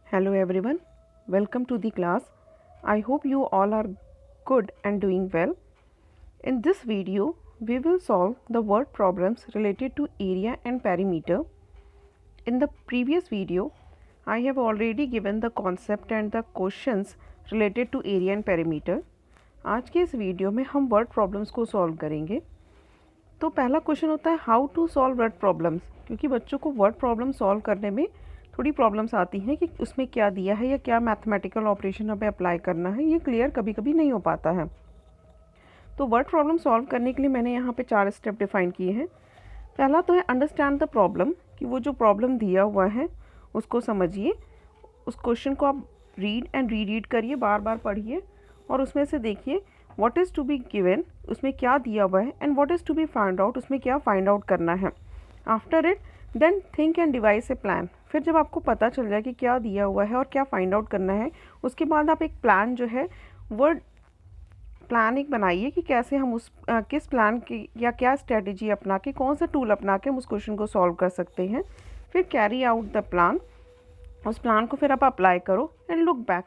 Hello everyone, welcome to the class. I hope you all are good and doing well. In this video, we will solve the word problems related to area and perimeter. In the previous video, I have already given the concept and the questions related to area and perimeter. आज के इस video में हम word problems को solve करेंगे। तो पहला question होता है how to solve word problems, क्योंकि बच्चों को वर्ड प्रॉब्लम सॉल्व करने में थोड़ी प्रॉब्लम्स आती हैं कि उसमें क्या दिया है या क्या मैथमेटिकल ऑपरेशन हमें अप्लाई करना है, ये क्लियर कभी कभी नहीं हो पाता है। तो वर्ड प्रॉब्लम सॉल्व करने के लिए मैंने यहाँ पे 4 स्टेप डिफाइन किए हैं। पहला तो है अंडरस्टैंड द प्रॉब्लम, कि वो जो प्रॉब्लम दिया हुआ है उसको समझिए, उस क्वेश्चन को आप रीड एंड रीड करिए, बार बार पढ़िए और उसमें से देखिए what is to be given, उसमें क्या दिया हुआ है, and what is to be find out, उसमें क्या फाइंड आउट करना है। After it then think and devise a plan. फिर जब आपको पता चल जाए कि क्या दिया हुआ है और क्या फाइंड आउट करना है, उसके बाद आप एक प्लान जो है वर्ड प्लान एक बनाइए कि कैसे हम उस किस प्लान की या क्या स्ट्रेटजी अपना के, कौन सा टूल अपना के हम उस क्वेश्चन को सॉल्व कर सकते हैं। फिर कैरी आउट द प्लान, उस प्लान को फिर आप अप्लाई करो एंड लुक बैक।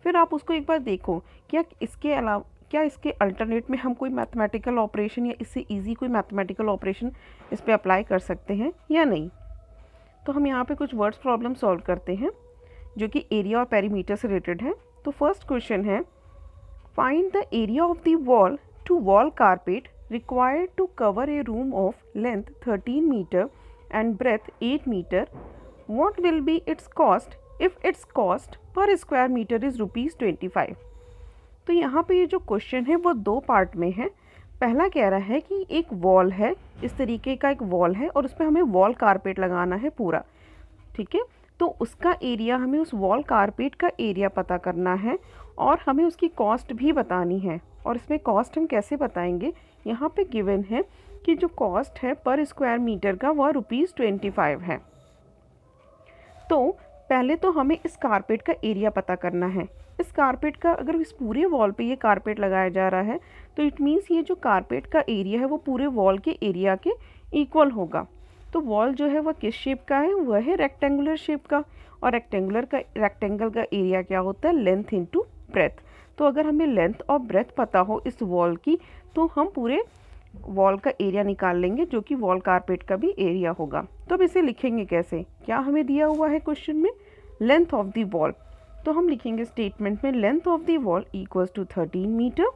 फिर आप उसको एक बार देखो क्या इसके अलावा, क्या इसके अल्टरनेट में हम कोई मैथमेटिकल ऑपरेशन या इससे इजी कोई मैथमेटिकल ऑपरेशन इस पर अप्लाई कर सकते हैं या नहीं। तो हम यहाँ पे कुछ वर्ड्स प्रॉब्लम सॉल्व करते हैं जो कि एरिया और पेरीमीटर से रिलेटेड है। तो फर्स्ट क्वेश्चन है find the area of the wall to wall carpet required to cover a room of length 13 metre and breadth 8 metre. What will be its cost if its cost per square metre is ₹25। तो यहाँ पे ये जो question है वो दो part में है। पहला कह रहा है कि एक वॉल है, इस तरीके का एक वॉल है और उस पर हमें वॉल कारपेट लगाना है पूरा, ठीक है। तो उसका एरिया, हमें उस वॉल कारपेट का एरिया पता करना है और हमें उसकी कॉस्ट भी बतानी है। और इसमें कॉस्ट हम कैसे बताएंगे, यहाँ पे गिवन है कि जो कॉस्ट है पर स्क्वायर मीटर का वह ₹25 है। तो पहले तो हमें इस कारपेट का एरिया पता करना है। इस कारपेट का, अगर इस पूरे वॉल पे ये कारपेट लगाया जा रहा है तो इट मीन्स ये जो कारपेट का एरिया है वो पूरे वॉल के एरिया के इक्वल होगा। तो वॉल जो है वह किस शेप का है, वह है रेक्टेंगुलर शेप का, और रेक्टेंगल का एरिया क्या होता है, लेंथ इंटू ब्रेथ। तो अगर हमें लेंथ और ब्रेथ पता हो इस वॉल की तो हम पूरे वॉल का एरिया निकाल लेंगे जो कि वॉल कारपेट का भी एरिया होगा। तो अब इसे लिखेंगे कैसे, क्या हमें दिया हुआ है क्वेश्चन में लेंथ ऑफ द वॉल, तो हम लिखेंगे स्टेटमेंट में length of the wall equals to 13 metre,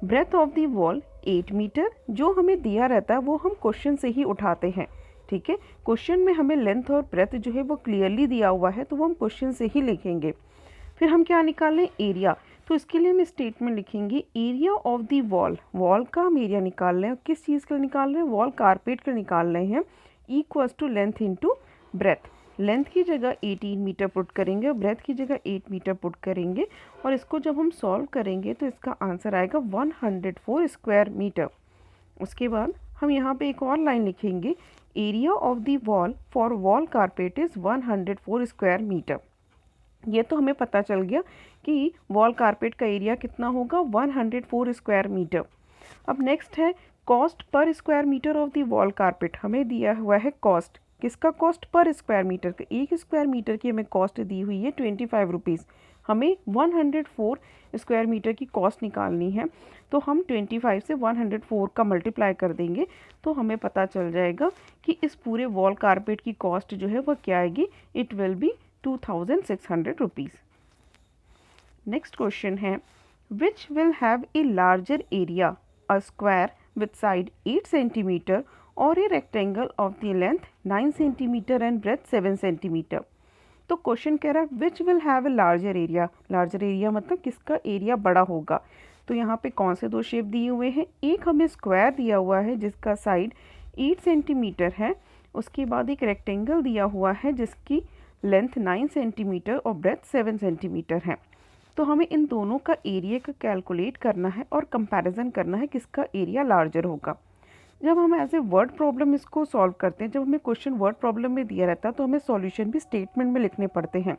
breadth of the wall 8 metre. जो हमें दिया रहता है वो हम क्वेश्चन से ही उठाते हैं, ठीक है। क्वेश्चन में हमें लेंथ और ब्रेथ जो है वो क्लियरली दिया हुआ है तो वो हम क्वेश्चन से ही लिखेंगे। फिर हम क्या निकालें, एरिया। तो इसके लिए हम स्टेटमेंट लिखेंगे area of the wall, wall का हम एरिया निकाल रहे हैं, किस चीज़ का निकाल रहे हैं, वॉल कारपेट का निकाल रहे हैं, equals to length into breadth. Length की जगह 18 मीटर पुट करेंगे और ब्रेथ की जगह 8 मीटर पुट करेंगे और इसको जब हम सॉल्व करेंगे तो इसका आंसर आएगा 104 स्क्वायर मीटर। उसके बाद हम यहाँ पे एक और लाइन लिखेंगे area of the wall for wall carpet is 104 square metre. ये तो हमें पता चल गया कि वॉल कारपेट का एरिया कितना होगा, 104 स्क्वायर मीटर। अब नेक्स्ट है cost per square metre of the wall carpet. हमें दिया हुआ है कॉस्ट, किसका कॉस्ट, पर स्क्वायर मीटर का। एक स्क्वायर मीटर की हमें कॉस्ट दी हुई है 25 रुपीज़। हमें 104 स्क्वायर मीटर की कॉस्ट निकालनी है तो हम 25 से 104 का मल्टीप्लाई कर देंगे तो हमें पता चल जाएगा कि इस पूरे वॉल कारपेट की कॉस्ट जो है वह क्या आएगी, it will be 2600 rupees. Next question है which will have a larger area, a square with side 8 centimetre और a rectangle of the length 9 centimetre and breadth 7 centimetre. तो क्वेश्चन कह रहा है which will have a larger area, larger area मतलब किसका area बड़ा होगा। तो यहाँ पे कौन से दो शेप दिए हुए हैं, एक हमें स्क्वायर दिया हुआ है जिसका साइड 8 सेंटीमीटर है, उसके बाद एक रेक्टेंगल दिया हुआ है जिसकी लेंथ 9 सेंटीमीटर और ब्रेथ 7 सेंटीमीटर है। तो हमें इन दोनों का एरिया का कैलकुलेट करना है और कंपैरिजन करना है किसका एरिया लार्जर होगा। जब हम एज ए वर्ड प्रॉब्लम इसको सॉल्व करते हैं, जब हमें क्वेश्चन वर्ड प्रॉब्लम में दिया रहता है तो हमें सॉल्यूशन भी स्टेटमेंट में लिखने पड़ते हैं।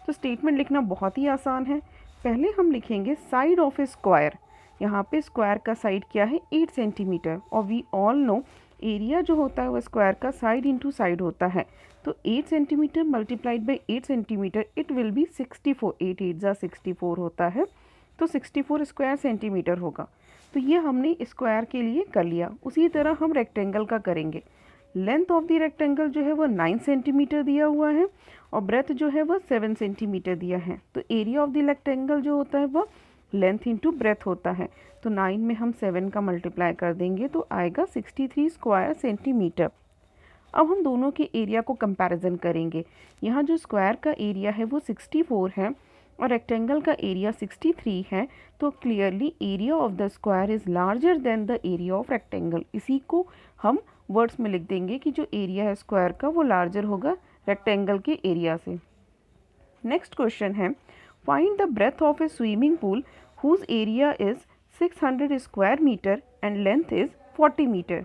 तो स्टेटमेंट लिखना बहुत ही आसान है। पहले हम लिखेंगे साइड ऑफ ए स्क्वायर। यहाँ पे स्क्वायर का साइड क्या है, 8 सेंटीमीटर, और वी ऑल नो एरिया जो होता है वो स्क्वायर का साइड इंटू साइड होता है। तो 8 centimetre multiplied by 8 centimetre it will B 64, 8 8 जा 64 होता है, तो 64 स्क्वायर सेंटीमीटर होगा। तो ये हमने स्क्वायर के लिए कर लिया। उसी तरह हम रेक्टेंगल का करेंगे। लेंथ ऑफ द रेक्टेंगल जो है वो 9 सेंटीमीटर दिया हुआ है और ब्रेथ जो है वो 7 सेंटीमीटर दिया है। तो एरिया ऑफ द रेक्टेंगल जो होता है वो लेंथ इंटू ब्रेथ होता है। तो 9 में हम 7 का मल्टीप्लाई कर देंगे तो आएगा 63 स्क्वायर सेंटीमीटर। अब हम दोनों के एरिया को कंपैरिजन करेंगे। यहाँ जो स्क्वायर का एरिया है वो 64 है और रेक्टेंगल का एरिया 63 है, तो clearly area of the square is larger than the area of rectangle. इसी को हम वर्ड्स में लिख देंगे कि जो एरिया है स्क्वायर का वो लार्जर होगा रेक्टेंगल के एरिया से। नेक्स्ट क्वेश्चन है, find the breadth of a swimming pool whose area is 600 square metre and length is 40 metre.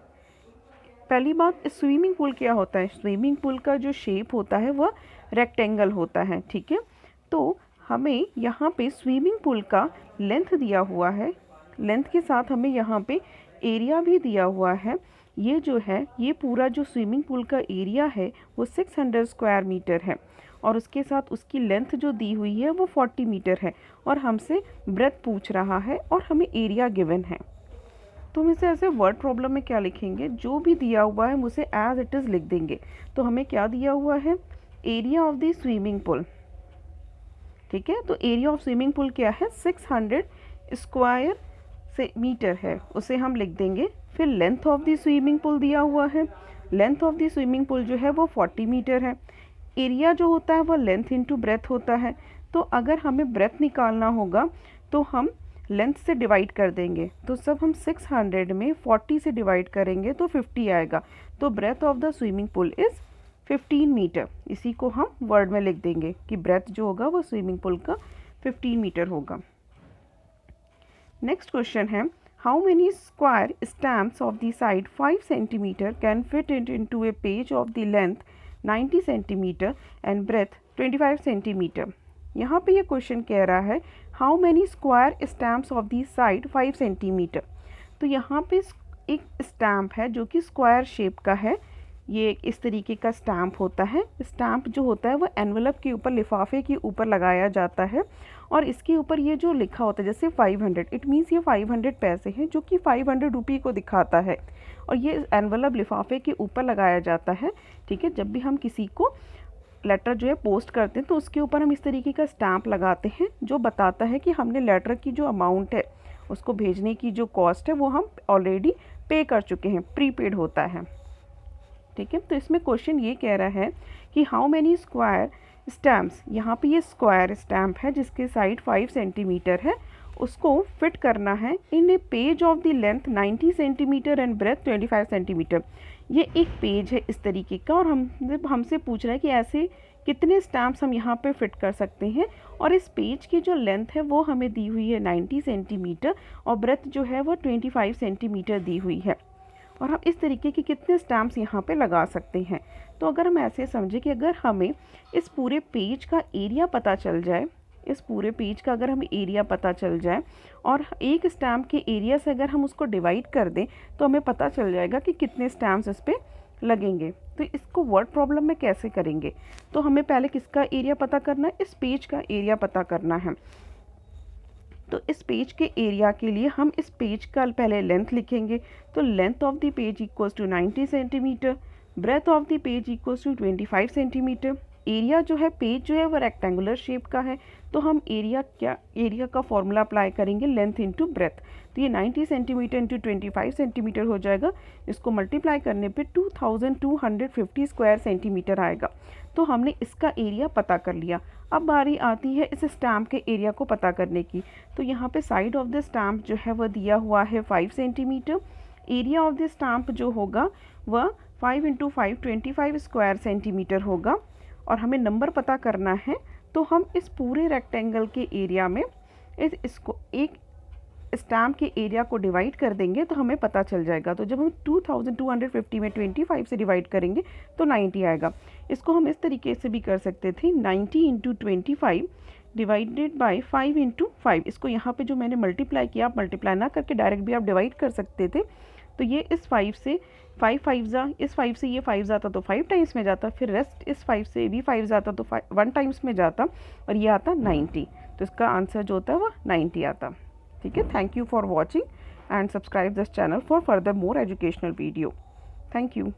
पहली बात, स्विमिंग पूल क्या होता है? स्विमिंग पूल का जो शेप होता है वह रेक्टेंगल होता है, ठीक है। तो हमें यहाँ पे स्विमिंग पूल का लेंथ दिया हुआ है, लेंथ के साथ हमें यहाँ पे एरिया भी दिया हुआ है। ये जो है ये पूरा जो स्विमिंग पूल का एरिया है वो 600 स्क्वायर मीटर है और उसके साथ उसकी लेंथ जो दी हुई है वो 40 मीटर है और हमसे ब्रेथ पूछ रहा है और हमें एरिया गिवन है। तो हम इसे ऐसे वर्ड प्रॉब्लम में क्या लिखेंगे, जो भी दिया हुआ है हम उसे एज इट इज़ लिख देंगे। तो हमें क्या दिया हुआ है, area of the swimming pool, ठीक है। तो एरिया ऑफ स्विमिंग पूल क्या है, 600 स्क्वायर से मीटर है, उसे हम लिख देंगे। फिर length of the swimming pool दिया हुआ है, length of the swimming pool जो है वो 40 मीटर है। एरिया जो होता है वो लेंथ इंटू ब्रेथ होता है। तो अगर हमें ब्रेथ निकालना होगा तो हम लेंथ से डिवाइड कर देंगे। तो सब हम 600 में 40 से डिवाइड करेंगे तो 50 आएगा। तो breadth of the swimming pool is 15 metre. इसी को हम वर्ड में लिख देंगे कि ब्रेथ जो होगा वो स्विमिंग पूल का 15 मीटर होगा। नेक्स्ट क्वेश्चन है, how many square stamps of the side 5 centimetre can fit into a page of the length 90 centimetre and breadth 25 centimetre. यहाँ पे ये क्वेश्चन कह रहा है how many square stamps of the side 5 centimetre. तो यहाँ पे एक स्टैम्प है जो कि स्क्वायर शेप का है। ये इस तरीके का स्टैम्प होता है। स्टैम्प जो होता है वो एनवलप के ऊपर, लिफाफे के ऊपर लगाया जाता है और इसके ऊपर ये जो लिखा होता है जैसे 500, इट मीन्स ये 500 पैसे हैं जो कि 500 रुपये को दिखाता है और ये एनवलप लिफाफे के ऊपर लगाया जाता है, ठीक है। जब भी हम किसी को लेटर जो है पोस्ट करते हैं तो उसके ऊपर हम इस तरीके का स्टैम्प लगाते हैं जो बताता है कि हमने लेटर की जो अमाउंट है, उसको भेजने की जो कॉस्ट है वो हम ऑलरेडी पे कर चुके हैं, प्रीपेड होता है, ठीक है। तो इसमें क्वेश्चन ये कह रहा है कि हाउ मैनी स्क्वायर स्टैम्प्स, यहाँ पे ये स्क्वायर स्टैम्प है जिसके साइड 5 सेंटीमीटर है, उसको फिट करना है in a page of the length 90 centimetre and breadth 25 centimetre. ये एक पेज है इस तरीके का और हमसे पूछ रहा है कि ऐसे कितने स्टैम्प्स हम यहाँ पे फिट कर सकते हैं और इस पेज की जो लेंथ है वो हमें दी हुई है 90 सेंटीमीटर और ब्रेथ जो है वो 25 सेंटीमीटर दी हुई है और हम इस तरीके के कितने स्टैम्प्स यहाँ पे लगा सकते हैं। तो अगर हम ऐसे समझें कि अगर हमें इस पूरे पेज का एरिया पता चल जाए, इस पूरे पेज का अगर हमें एरिया पता चल जाए और एक स्टैम्प के एरिया से अगर हम उसको डिवाइड कर दें तो हमें पता चल जाएगा कि कितने स्टैम्प्स इस पर लगेंगे। तो इसको वर्ड प्रॉब्लम में कैसे करेंगे, तो हमें पहले किसका एरिया पता करना है, इस पेज का एरिया पता करना है। तो इस पेज के एरिया के लिए हम इस पेज का पहले लेंथ लिखेंगे। तो length of the page equals to 90 centimetre, breadth of the page equals to 25 centimetre. Area जो है, पेज जो है वो रेक्टेंगुलर शेप का है तो हम एरिया का फॉर्मूला अप्लाई करेंगे लेंथ इंटू ब्रेथ। तो ये 90 सेंटीमीटर इंटू 25 सेंटीमीटर हो जाएगा। इसको मल्टीप्लाई करने पे 2250 स्क्वायर सेंटीमीटर आएगा। तो हमने इसका एरिया पता कर लिया। अब बारी आती है इस स्टैम्प के एरिया को पता करने की। तो यहाँ पे साइड ऑफ द स्टैम्प जो है वह दिया हुआ है 5 centimetre. Area of the stamp जो होगा वह 5 इंटू 5 25 स्क्वायर सेंटीमीटर होगा और हमें नंबर पता करना है। तो हम इस पूरे रेक्टेंगल के एरिया में इसको एक स्टैम्प के एरिया को डिवाइड कर देंगे तो हमें पता चल जाएगा। तो जब हम 2250 में 25 से डिवाइड करेंगे तो 90 आएगा। इसको हम इस तरीके से भी कर सकते थे, 90 इंटू 25 डिवाइडेड बाई 5 इंटू 5। इसको यहाँ पे जो मैंने मल्टीप्लाई किया, आप मल्टीप्लाई ना करके डायरेक्ट भी आप डिवाइड कर सकते थे। तो ये इस 5 से 5 5 जा, इस 5 से ये 5 जाता तो 5 टाइम्स में जाता, फिर रेस्ट इस 5 से भी 5 जाता तो 1 टाइम्स में जाता, और ये आता 90। तो इसका आंसर जो होता है वो 90 आता। ठीक है, thank you for watching and subscribe this channel for further more educational video. Thank you.